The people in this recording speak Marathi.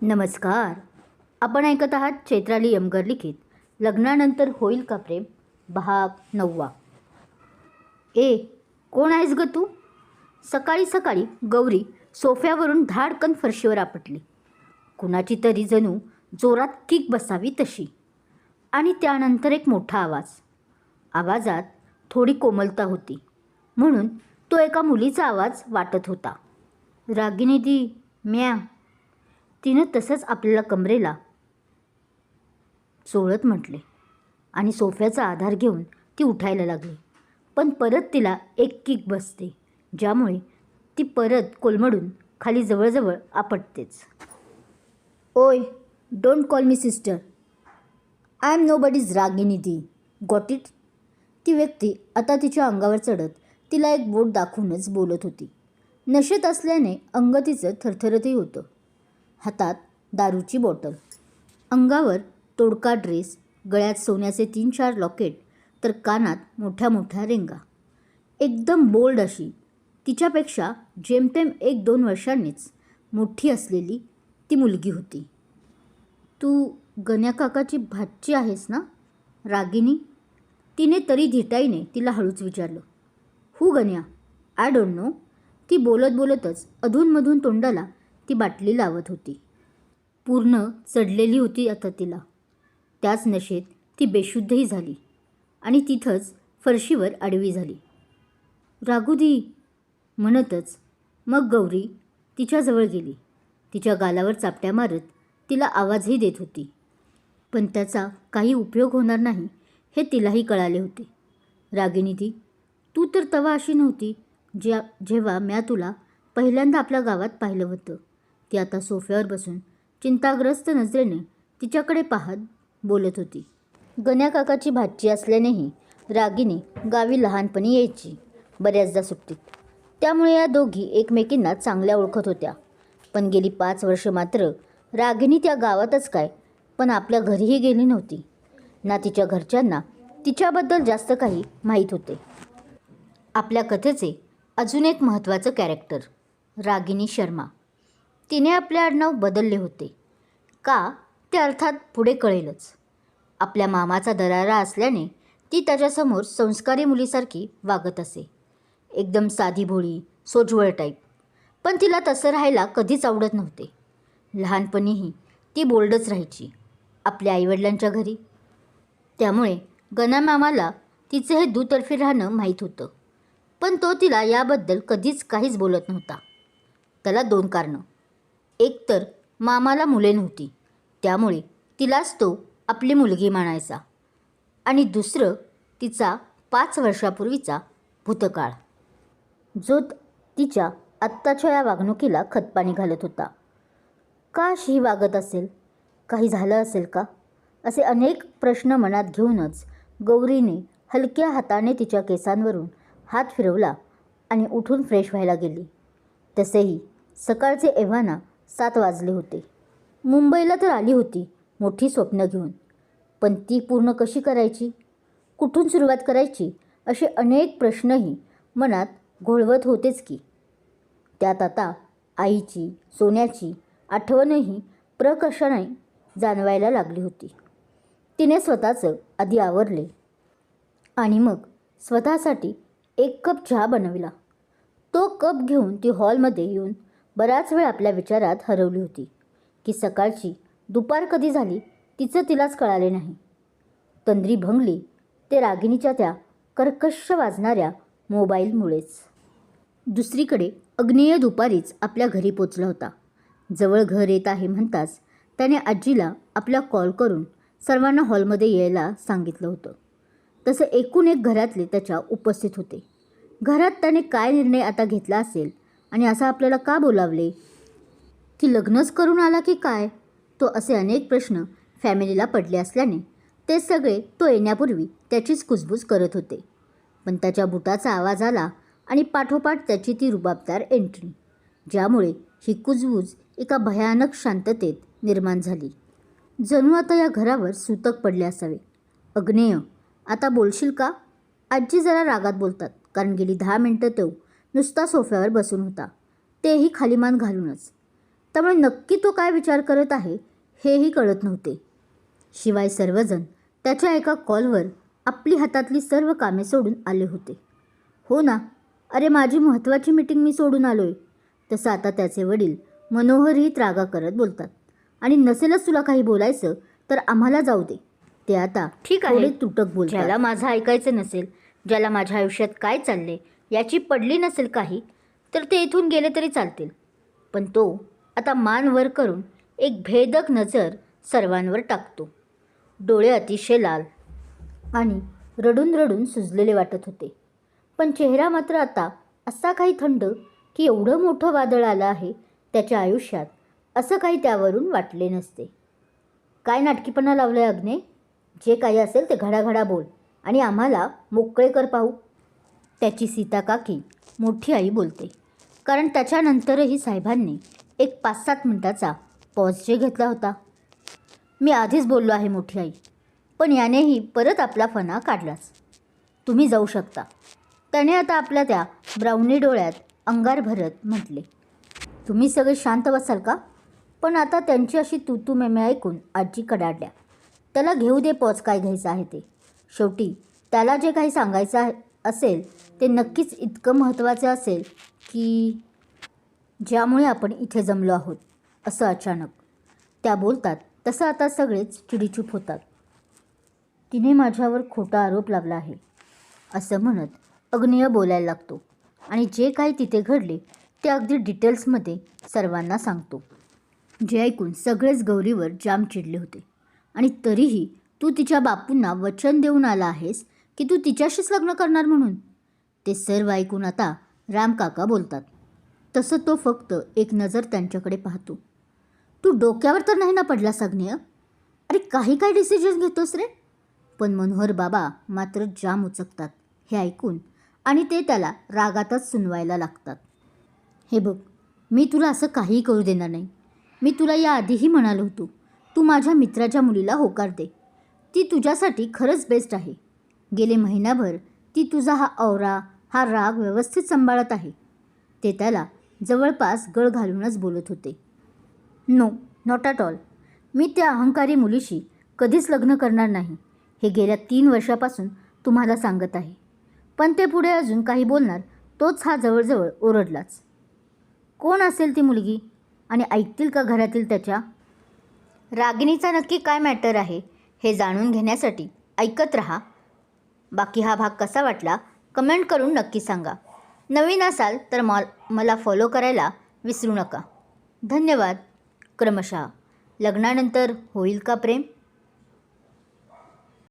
नमस्कार. आपण ऐकत आहात चैत्राली यमगर लिखित लग्नानंतर होईल का प्रेम भाग 9. कोण आहेस ग तू? सकाळी सकाळी गौरी सोफ्यावरून धाडकन फरशीवर आपटली. कुणाची तरी जणू जोरात किक बसावी तशी. आणि त्यानंतर एक मोठा आवाज. आवाजात थोडी कोमलता होती, म्हणून तो एका मुलीचा आवाज वाटत होता. रागिनी दी म्या. तिनं तसंच आपल्याला कमरेला चोळत म्हटले आणि सोफ्याचा आधार घेऊन ती उठायला लागली. पण परत तिला एक किक बसते, ज्यामुळे ती परत कोलमडून खाली जवळजवळ आपटतेच. ओय, don't call me sister. I am nobody's Ragini di. Got it? ती व्यक्ती आता तिच्या अंगावर चढत तिला एक बोट दाखवूनच बोलत होती. नशेत असल्याने अंग तिचं थरथरतही होतं. हातात दारूची बॉटल, अंगावर तोडका ड्रेस, गळ्यात सोन्याचे 3-4 लॉकेट, तर कानात मोठ्या मोठ्या रिंगा. एकदम बोल्ड अशी. तिच्यापेक्षा जेमतेम 1-2 वर्षांनीच मोठी असलेली ती मुलगी होती. तू गण्या काकाची भाची आहेस ना रागिनी? तिने तरी धिटाईने तिला हळूच विचारलं. Who Ganya? I don't know. ती बोलत बोलतच अधूनमधून तोंडाला ती बाटली लावत होती. पूर्ण चढलेली होती आता तिला. त्याच नशेत ती बेशुद्धही झाली आणि तिथंच फरशीवर आडवी झाली. रागुदी म्हणतच मग गौरी तिच्याजवळ गेली. तिच्या गालावर चापट्या मारत तिला आवाजही देत होती. पण त्याचा काही उपयोग होणार नाही हे तिलाही कळाले होते. रागिनी दी, तू तर तवा अशी नव्हती जेव्हा म्या तुला पहिल्यांदा आपल्या गावात पाहिलं होतं. ती आता सोफ्यावर बसून चिंताग्रस्त नजरेने तिच्याकडे पाहत बोलत होती. गण्या काकाची भाची असल्यानेही रागिनी गावी लहानपणी यायची, बऱ्याचदा सुट्टीत. त्यामुळे या दोघी एकमेकींना चांगल्या ओळखत होत्या. पण गेली 5 वर्ष मात्र रागिनी त्या गावातच काय, पण आपल्या घरीही गेली नव्हती ना. तिच्या घरच्यांना तिच्याबद्दल जास्त काही माहीत होते. आपल्या कथेचे अजून एक महत्त्वाचं कॅरेक्टर रागिनी शर्मा. तिने आपले आडनाव बदलले होते का ते अर्थात पुढे कळेलच. आपल्या मामाचा दरारा असल्याने ती त्याच्यासमोर संस्कारी मुलीसारखी वागत असे. एकदम साधी भोळी सोज्वळ टाईप. पण तिला तसं राहायला कधीच आवडत नव्हते. लहानपणीही ती बोल्डच राहायची आपल्या आईवडिलांच्या घरी. त्यामुळे गणा मामाला तिचं हे दुतर्फी राहणं माहीत होतं. पण तो तिला याबद्दल कधीच काहीच बोलत नव्हता. त्याला 2 कारणं. एक तर मामाला मुले नव्हती, त्यामुळे तिलाच तो आपली मुलगी मानायचा. आणि दुसरं तिचा 5 वर्षापूर्वीचा भूतकाळ, जो तिच्या आत्ताच्या या वागणुकीला खतपाणी घालत होता. काश ही वागत असेल, काही झालं असेल का, असे अनेक प्रश्न मनात घेऊनच गौरीने हलक्या हाताने तिच्या केसांवरून हात फिरवला आणि उठून फ्रेश व्हायला गेली. तसेही सकाळचे एव्हाना 7 वाजले होते. मुंबईला तर आली होती मोठी स्वप्न घेऊन, पण ती पूर्ण कशी करायची, कुठून सुरुवात करायची, असे अनेक प्रश्नही मनात घोळवत होतेच की. त्यात आता आईची, सोन्याची आठवणही प्रकर्षाने जाणवायला लागली होती. तिने स्वतःचं आधी आवरले आणि मग स्वतःसाठी 1 कप चहा बनविला. तो कप घेऊन ती हॉलमध्ये येऊन बराच वेळ आपल्या विचारात हरवली होती की सकाळची दुपार कधी झाली तिचं तिलाच कळाले नाही. तंद्री भंगली ते रागिनीच्या त्या कर्कश वाजणाऱ्या मोबाईलमुळेच. दुसरीकडे अग्नेय दुपारीच आपल्या घरी पोचला होता. जवळ घर येत आहे म्हणताच त्याने आजीला आपला कॉल करून सर्वांना हॉलमध्ये यायला सांगितलं होतं. तसं एकूण एक घरातले त्याच्या उपस्थित होते. घरात त्याने काय निर्णय आता घेतला असेल आणि असं आपल्याला का बोलावले, की लग्नच करून आला की काय, तो असे अनेक प्रश्न फॅमिलीला पडले असल्याने ते सगळे तो येण्यापूर्वी त्याचीच कुजबूज करत होते. पण त्याच्या बुटाचा आवाज आला आणि पाठोपाठ त्याची ती रुबाबदार एंट्री, ज्यामुळे ही कुजबूज एका भयानक शांततेत निर्माण झाली. जणू आता या घरावर सूतक पडले असावे. अग्नेय, आता बोलशील का? आजी जरा रागात बोलतात, कारण गेली 10 मिनिटं तो नुसता सोफ्यावर बसून होता, तेही खाली मान घालूनच. त्यामुळे नक्की तो काय विचार करत आहे हेही कळत नव्हते. शिवाय सर्वजण त्याच्या एका कॉलवर आपली हातातली सर्व कामे सोडून आले होते. हो ना, अरे माझी महत्त्वाची मीटिंग मी सोडून आलो आहे. तसं आता त्याचे वडील मनोहरही त्रागा करत बोलतात. आणि नसेलच तुला काही बोलायचं तर आम्हाला जाऊ दे. ते आता ठीक आहे. थोडे तुटक बोलतात. ज्याला माझं ऐकायचं नसेल, ज्याला माझ्या आयुष्यात काय चालले याची पडली नसेल काही, तर ते इथून गेले तरी चालतील. पण तो आता मान वर करून एक भेदक नजर सर्वांवर टाकतो. डोळे अतिशय लाल आणि रडून रडून सुजलेले वाटत होते. पण चेहरा मात्र आता असा काही थंड की एवढं मोठं वादळ आलं आहे त्याच्या आयुष्यात असं काही त्यावरून वाटले नसते. काय नाटकीपणा लावलाय अग्ने? जे काही असेल ते घडाघडा बोल आणि आम्हाला मोकळे कर पाहू. त्याची सीता काकी मोठी आई बोलते. कारण त्याच्यानंतरही साहेबांनी एक 5-7 मिनिटाचा पॉज जे घेतला होता. मी आधीच बोललो आहे मोठी आई, पण यानेही परत आपला फणा काढलाच. तुम्ही जाऊ शकता. त्याने आता आपल्या त्या ब्राउनी डोळ्यात अंगार भरत म्हटले. तुम्ही सगळे शांत बसाल का? पण आता त्यांची अशी तू मेमे ऐकून आजी कडाडल्या. त्याला घेऊ दे पॉज काय घ्यायचं आहे ते. शेवटी त्याला जे काही सांगायचं असेल ते नक्कीच इतकं महत्त्वाचं असेल की ज्यामुळे आपण इथे जमलो आहोत. असं अचानक त्या बोलतात तसं आता सगळेच चिडीचूप होतात. तिने माझ्यावर खोटा आरोप लावला आहे असं म्हणत अग्नेय बोलायला लागतो आणि जे काही तिथे घडले ते अगदी डिटेल्समध्ये सर्वांना सांगतो. जे ऐकून सगळेच गौरीवर जाम चिडले होते. आणि तरीही तू तिच्या बापूंना वचन देऊन आला आहेस की तू तिच्याशीच लग्न करणार म्हणून. ते सर्व ऐकून आता रामकाका बोलतात. तसं तो फक्त एक नजर त्यांच्याकडे पाहतो. तू डोक्यावर तर नाही ना पडलास अग्नेय? अरे काही काय डिसिजन घेतोस रे? पण मनोहर बाबा मात्र जाम उचकतात हे ऐकून आणि ते त्याला रागातच सुनवायला लागतात. हे बघ, मी तुला असं काहीही करू देणार नाही. मी तुला याआधीही म्हणालो होतो, तू माझ्या मित्राच्या मुलीला होकार दे. ती तुझ्यासाठी खरंच बेस्ट आहे. गेले महिनाभर ती तुझा हा औरा, हा राग व्यवस्थित सांभाळत आहे. ते त्याला जवळपास गळ घालूनच बोलत होते. No, not at all. मी त्या अहंकारी मुलीशी कधीच लग्न करणार नाही हे गेल्या 3 वर्षापासून तुम्हाला सांगत आहे. पण ते पुढे अजून काही बोलणार तोच हा जवळजवळ ओरडलाच. कोण असेल ती मुलगी आणि ऐकतील का घरातील त्याच्या? रागिणीचा नक्की काय मॅटर आहे हे जाणून घेण्यासाठी ऐकत रहा. बाकी हा भाग कसा वाटला कमेंट करून नक्की सांगा. नवीन असाल तर मला फॉलो करायला विसरू नका. धन्यवाद. क्रमशः लग्नानंतर होईल का प्रेम?